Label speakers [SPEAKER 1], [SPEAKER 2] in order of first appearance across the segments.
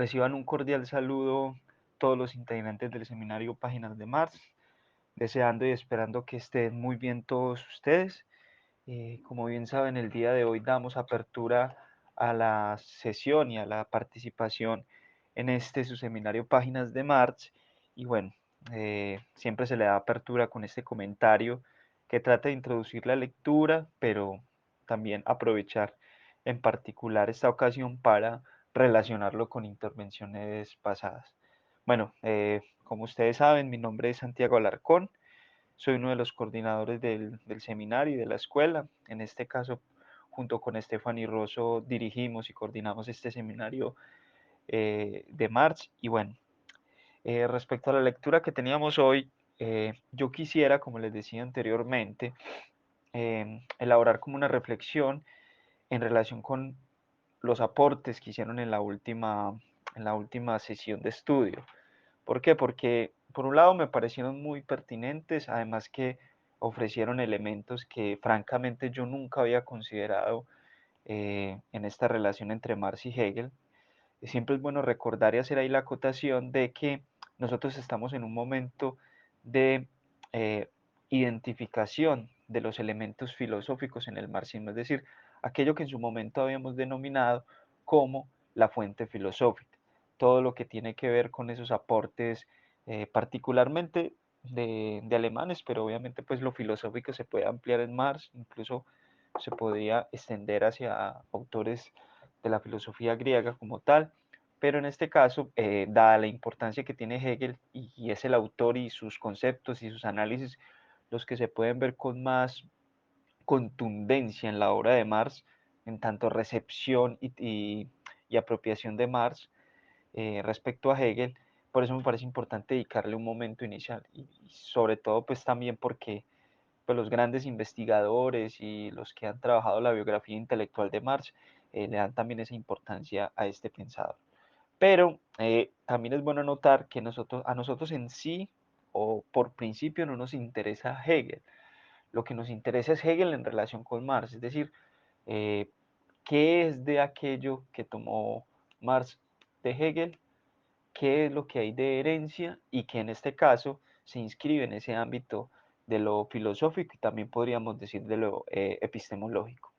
[SPEAKER 1] Reciban un cordial saludo todos los integrantes del seminario Páginas de Marx, deseando y esperando que estén muy bien todos ustedes. Como bien saben, el día de hoy damos apertura a la sesión y a la participación en este su seminario Páginas de Marx. Y bueno, siempre se le da apertura con este comentario que trata de introducir la lectura, pero también aprovechar en particular esta ocasión para relacionarlo con intervenciones pasadas. Bueno, como ustedes saben, mi nombre es Santiago Alarcón, soy uno de los coordinadores del seminario y de la escuela. En este caso, junto con Stephanie Rosso, dirigimos y coordinamos este seminario de March. Y bueno, respecto a la lectura que teníamos hoy, yo quisiera, como les decía anteriormente, elaborar como una reflexión en relación con los aportes que hicieron en la última sesión de estudio. ¿Por qué? Porque por un lado me parecieron muy pertinentes, además que ofrecieron elementos que francamente yo nunca había considerado en esta relación entre Marx y Hegel. Siempre es bueno recordar y hacer ahí la acotación de que nosotros estamos en un momento de eh, identificación de los elementos filosóficos en el marxismo, es decir, aquello que en su momento habíamos denominado como la fuente filosófica, todo lo que tiene que ver con esos aportes particularmente de alemanes, pero obviamente pues lo filosófico se puede ampliar en Marx, incluso se podría extender hacia autores de la filosofía griega como tal, pero en este caso, dada la importancia que tiene Hegel y es el autor y sus conceptos y sus análisis los que se pueden ver con más contundencia en la obra de Marx, en tanto recepción y apropiación de Marx respecto a Hegel, por eso me parece importante dedicarle un momento inicial y sobre todo pues también porque pues, los grandes investigadores y los que han trabajado la biografía intelectual de Marx le dan también esa importancia a este pensador. Pero también es bueno notar que a nosotros en sí, o por principio, no nos interesa Hegel. Lo que nos interesa es Hegel en relación con Marx, es decir, eh, qué es de aquello que tomó Marx de Hegel, qué es lo que hay de herencia y que en este caso se inscribe en ese ámbito de lo filosófico y también podríamos decir de lo epistemológico.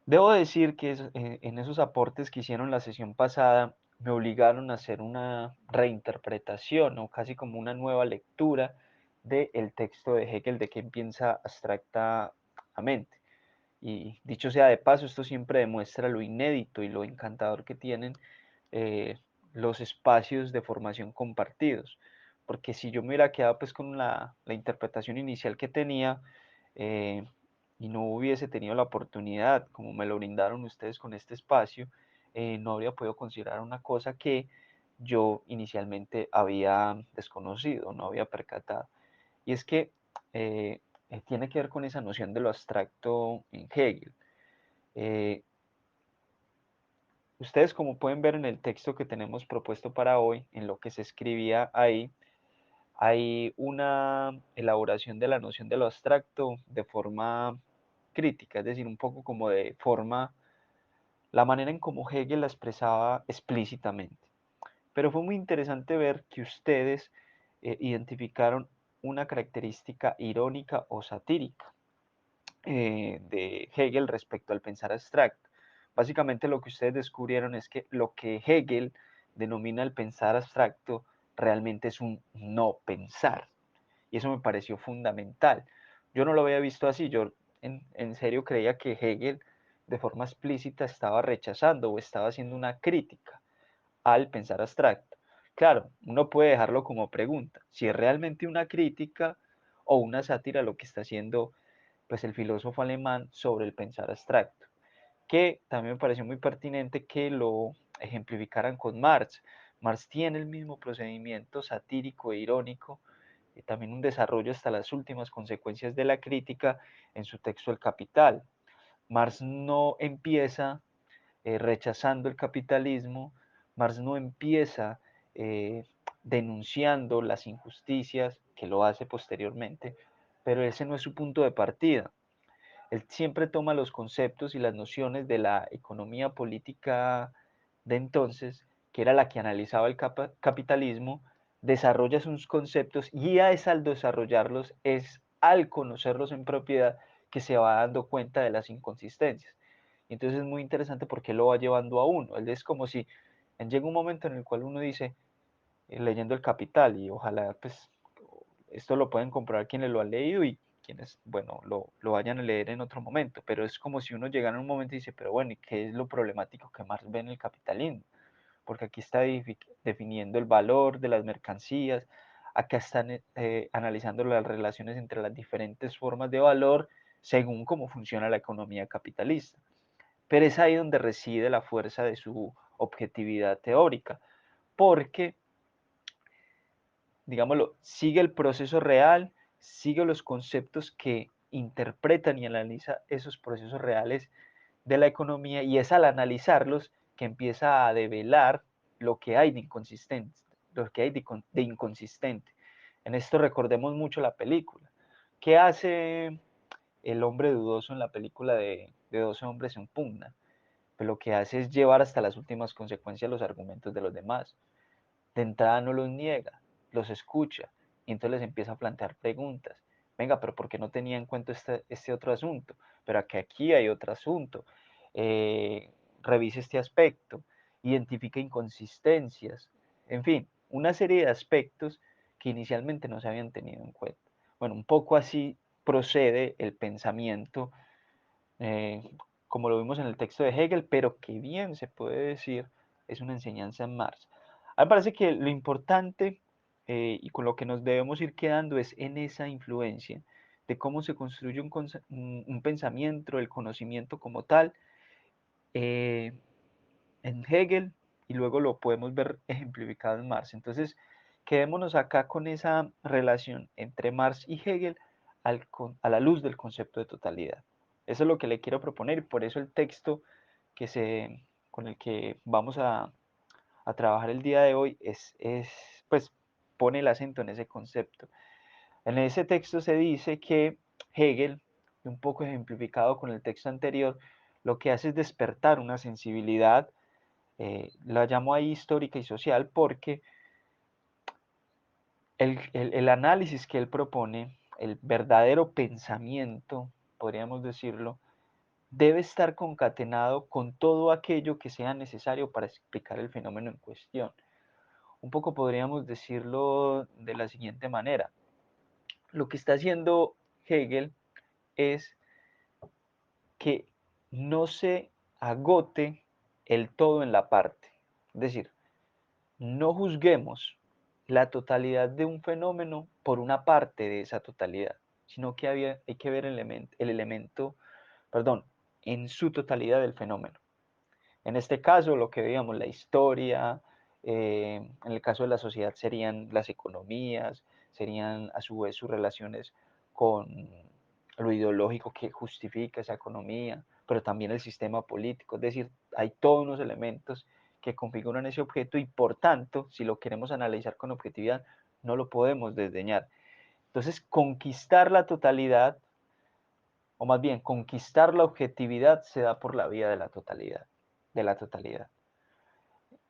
[SPEAKER 1] Debo decir que en esos aportes que hicieron la sesión pasada me obligaron a hacer una reinterpretación o casi como una nueva lectura del texto de Hegel de quien piensa abstractamente. Y dicho sea de paso, esto siempre demuestra lo inédito y lo encantador que tienen eh, los espacios de formación compartidos. Porque si yo me hubiera quedado pues con la interpretación inicial que tenía, eh, y no hubiese tenido la oportunidad, como me lo brindaron ustedes con este espacio, no habría podido considerar una cosa que yo inicialmente había desconocido, no había percatado. Y es que eh, tiene que ver con esa noción de lo abstracto en Hegel. Eh, Ustedes, como pueden ver en el texto que tenemos propuesto para hoy, en lo que se escribía ahí, hay una elaboración de la noción de lo abstracto de forma crítica, es decir, un poco como de forma, la manera en cómo Hegel la expresaba explícitamente. Pero fue muy interesante ver que ustedes identificaron una característica irónica o satírica de Hegel respecto al pensar abstracto. Básicamente lo que ustedes descubrieron es que lo que Hegel denomina el pensar abstracto realmente es un no pensar. Y eso me pareció fundamental. Yo no lo había visto así, yo en serio creía que Hegel de forma explícita estaba rechazando o estaba haciendo una crítica al pensar abstracto. Claro, uno puede dejarlo como pregunta, si es realmente una crítica o una sátira lo que está haciendo pues el filósofo alemán sobre el pensar abstracto, que también me pareció muy pertinente que lo ejemplificaran con Marx. Marx tiene el mismo procedimiento satírico e irónico, y también un desarrollo hasta las últimas consecuencias de la crítica en su texto El Capital. Marx no empieza rechazando el capitalismo, Marx no empieza eh, denunciando las injusticias, que lo hace posteriormente, pero ese no es su punto de partida. Él siempre toma los conceptos y las nociones de la economía política de entonces, que era la que analizaba el capitalismo, desarrolla sus conceptos y al desarrollarlos es al conocerlos en propiedad que se va dando cuenta de las inconsistencias. Y entonces es muy interesante porque lo va llevando a uno. Él es como si llega un momento en el cual uno dice, leyendo El Capital, y ojalá pues esto lo pueden comprobar quienes lo han leído y quienes, bueno, lo vayan a leer en otro momento, pero es como si uno llegara en un momento y dice, pero bueno, ¿y qué es lo problemático que Marx ve en el capitalismo? Porque aquí está definiendo el valor de las mercancías, acá están analizando las relaciones entre las diferentes formas de valor según cómo funciona la economía capitalista. Pero es ahí donde reside la fuerza de su objetividad teórica, porque digámoslo, sigue el proceso real, sigue los conceptos que interpretan y analiza esos procesos reales de la economía, y es al analizarlos que empieza a develar lo que hay de inconsistente, lo que hay de inconsistente. En esto recordemos mucho la película. ¿Qué hace el hombre dudoso en la película de 12 hombres en pugna? Pues lo que hace es llevar hasta las últimas consecuencias los argumentos de los demás. De entrada no los niega, los escucha y entonces les empieza a plantear preguntas. Venga, pero ¿por qué no tenía en cuenta este otro asunto? Pero aquí hay otro asunto. Revise este aspecto, identifica inconsistencias, en fin, una serie de aspectos que inicialmente no se habían tenido en cuenta. Bueno, un poco así procede el pensamiento, eh, como lo vimos en el texto de Hegel, pero que bien se puede decir es una enseñanza en Marx. A mí me parece que lo importante y con lo que nos debemos ir quedando es en esa influencia de cómo se construye un pensamiento, el conocimiento como tal, eh, en Hegel, y luego lo podemos ver ejemplificado en Marx. Entonces, quedémonos acá con esa relación entre Marx y Hegel a la luz del concepto de totalidad. Eso es lo que le quiero proponer y por eso el texto con el que vamos a trabajar el día de hoy pues pone el acento en ese concepto. En ese texto se dice que Hegel, un poco ejemplificado con el texto anterior, lo que hace es despertar una sensibilidad, la llamo ahí histórica y social, porque el análisis que él propone, el verdadero pensamiento, podríamos decirlo, debe estar concatenado con todo aquello que sea necesario para explicar el fenómeno en cuestión. Un poco podríamos decirlo de la siguiente manera. Lo que está haciendo Hegel es que no se agote el todo en la parte. Es decir, no juzguemos la totalidad de un fenómeno por una parte de esa totalidad, sino que hay que ver el elemento, perdón, en su totalidad del fenómeno. En este caso, lo que veíamos, la historia, en el caso de la sociedad serían las economías, serían a su vez sus relaciones con lo ideológico que justifica esa economía, pero también el sistema político, es decir, hay todos unos elementos que configuran ese objeto y por tanto, si lo queremos analizar con objetividad, no lo podemos desdeñar. Entonces, conquistar la totalidad, o más bien, conquistar la objetividad se da por la vía de la totalidad, de la totalidad.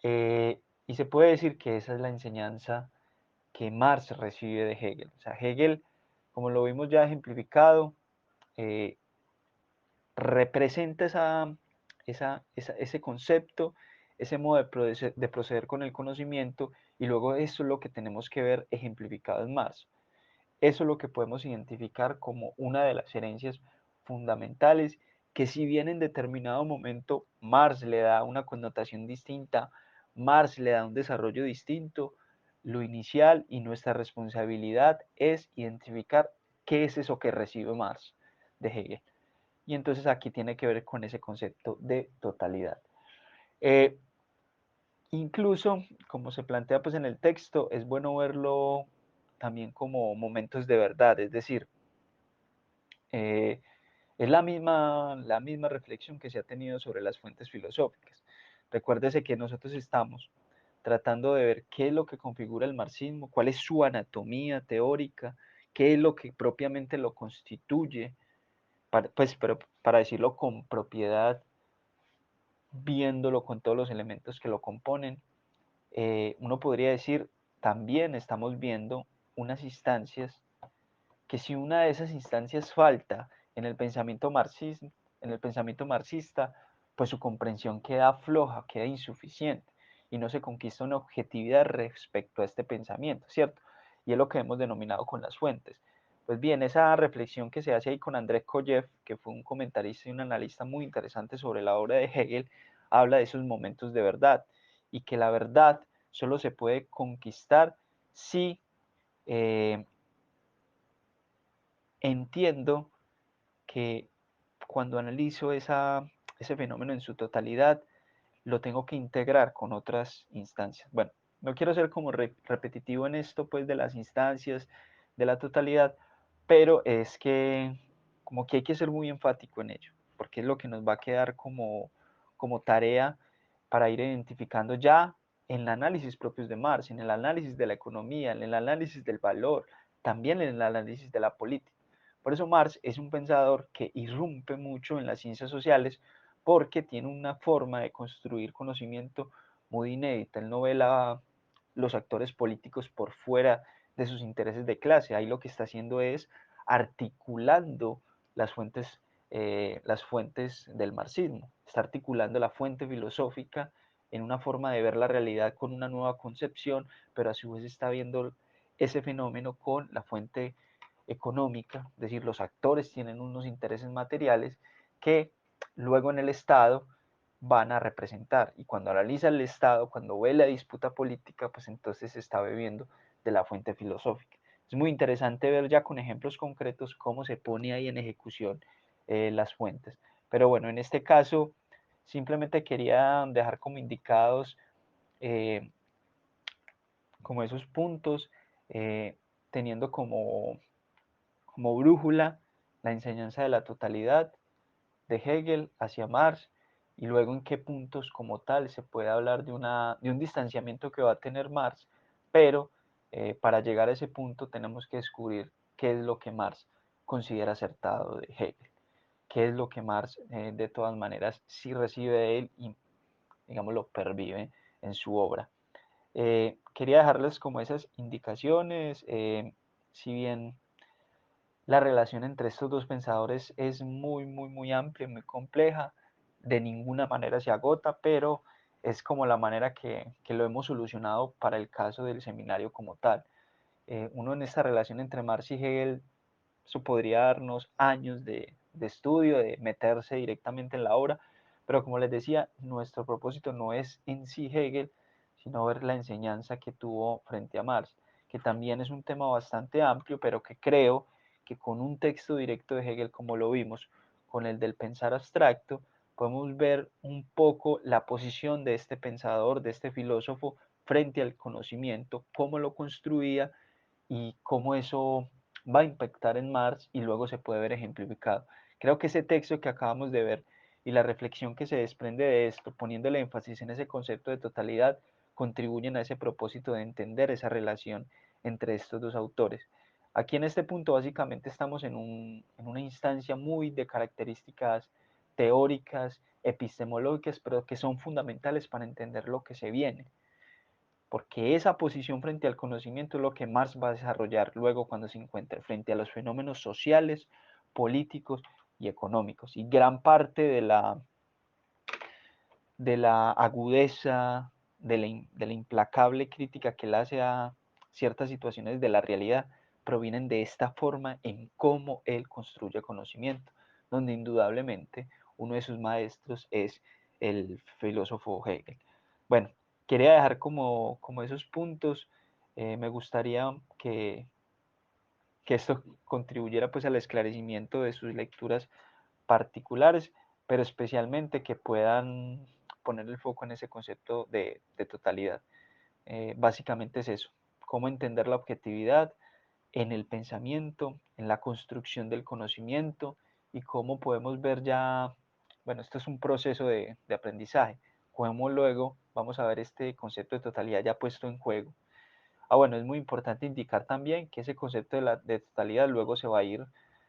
[SPEAKER 1] Y se puede decir que esa es la enseñanza que Marx recibe de Hegel. O sea, Hegel, como lo vimos ya ejemplificado, eh, representa ese concepto, ese modo de proceder con el conocimiento, y luego eso es lo que tenemos que ver ejemplificado en Marx. Eso es lo que podemos identificar como una de las herencias fundamentales que, si bien en determinado momento Marx le da una connotación distinta, Marx le da un desarrollo distinto, lo inicial y nuestra responsabilidad es identificar qué es eso que recibe Marx de Hegel. Y entonces aquí tiene que ver con ese concepto de totalidad. Eh, Incluso, como se plantea pues en el texto, es bueno verlo también como momentos de verdad, es decir, eh, es la misma reflexión que se ha tenido sobre las fuentes filosóficas. Recuérdese que nosotros estamos tratando de ver qué es lo que configura el marxismo, cuál es su anatomía teórica, qué es lo que propiamente lo constituye, pues, pero para decirlo con propiedad, viéndolo con todos los elementos que lo componen, uno podría decir, también estamos viendo unas instancias que si una de esas instancias falta en el pensamiento marxista, pues su comprensión queda floja, queda insuficiente y no se conquista una objetividad respecto a este pensamiento, ¿cierto? Y es lo que hemos denominado con las fuentes. Pues bien, esa reflexión que se hace ahí con Andrés Koyev, que fue un comentarista y un analista muy interesante sobre la obra de Hegel, habla de esos momentos de verdad y que la verdad solo se puede conquistar si entiendo que cuando analizo ese fenómeno en su totalidad, lo tengo que integrar con otras instancias. Bueno, no quiero ser como repetitivo en esto, pues, de las instancias, de la totalidad, pero es que como que hay que ser muy enfático en ello, porque es lo que nos va a quedar como tarea para ir identificando ya en el análisis propios de Marx, en el análisis de la economía, en el análisis del valor, también en el análisis de la política. Por eso Marx es un pensador que irrumpe mucho en las ciencias sociales porque tiene una forma de construir conocimiento muy inédita. Él no ve los actores políticos por fuera de sus intereses de clase. Ahí lo que está haciendo es articulando las fuentes del marxismo. Está articulando la fuente filosófica en una forma de ver la realidad con una nueva concepción, pero a su vez está viendo ese fenómeno con la fuente económica, es decir, los actores tienen unos intereses materiales que luego en el Estado van a representar. Y cuando analiza el Estado, cuando ve la disputa política, pues entonces se está bebiendo de la fuente filosófica. Es muy interesante ver ya con ejemplos concretos cómo se pone ahí en ejecución las fuentes. Pero bueno, en este caso simplemente quería dejar como indicados eh, como esos puntos, teniendo como brújula la enseñanza de la totalidad de Hegel hacia Marx y luego en qué puntos como tal se puede hablar de un distanciamiento que va a tener Marx, pero para llegar a ese punto tenemos que descubrir qué es lo que Marx considera acertado de Hegel, qué es lo que Marx de todas maneras sí recibe de él y digamos lo pervive en su obra. Quería dejarles como esas indicaciones, si bien la relación entre estos dos pensadores es muy amplia, muy compleja, de ninguna manera se agota, pero es como la manera que lo hemos solucionado para el caso del seminario como tal. Uno en esta relación entre Marx y Hegel, eso podría darnos años de estudio, de meterse directamente en la obra, pero como les decía, nuestro propósito no es en sí Hegel, sino ver la enseñanza que tuvo frente a Marx, que también es un tema bastante amplio, pero que creo que con un texto directo de Hegel, como lo vimos, con el del pensar abstracto, podemos ver un poco la posición de este pensador, de este filósofo, frente al conocimiento, cómo lo construía y cómo eso va a impactar en Marx y luego se puede ver ejemplificado. Creo que ese texto que acabamos de ver y la reflexión que se desprende de esto, poniendo el énfasis en ese concepto de totalidad, contribuyen a ese propósito de entender esa relación entre estos dos autores. Aquí en este punto básicamente estamos en una instancia muy de características teóricas, epistemológicas, pero que son fundamentales para entender lo que se viene, porque esa posición frente al conocimiento es lo que Marx va a desarrollar luego cuando se encuentre frente a los fenómenos sociales, políticos y económicos. Y gran parte de la agudeza, de la implacable crítica que él hace a ciertas situaciones de la realidad, provienen de esta forma en cómo él construye conocimiento, donde indudablemente uno de sus maestros es el filósofo Hegel. Bueno, quería dejar como esos puntos. Me gustaría que esto contribuyera pues al esclarecimiento de sus lecturas particulares, pero especialmente que puedan poner el foco en ese concepto de totalidad. Básicamente es eso, cómo entender la objetividad en el pensamiento, en la construcción del conocimiento y cómo podemos ver ya, bueno, esto es un proceso de aprendizaje, cómo luego vamos a ver este concepto de totalidad ya puesto en juego. Bueno, es muy importante indicar también que ese concepto de totalidad luego se va a ir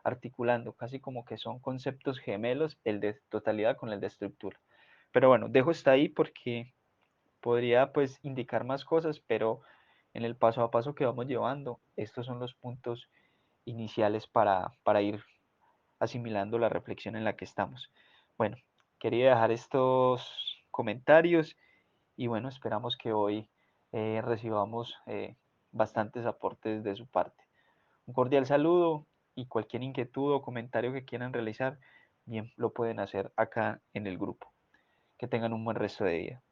[SPEAKER 1] articulando, casi como que son conceptos gemelos, el de totalidad con el de estructura. Pero bueno, dejo hasta ahí porque podría pues indicar más cosas, pero en el paso a paso que vamos llevando, estos son los puntos iniciales para ir asimilando la reflexión en la que estamos. Bueno, quería dejar estos comentarios y bueno, esperamos que hoy recibamos bastantes aportes de su parte. Un cordial saludo y cualquier inquietud o comentario que quieran realizar, bien lo pueden hacer acá en el grupo. Que tengan un buen resto de día.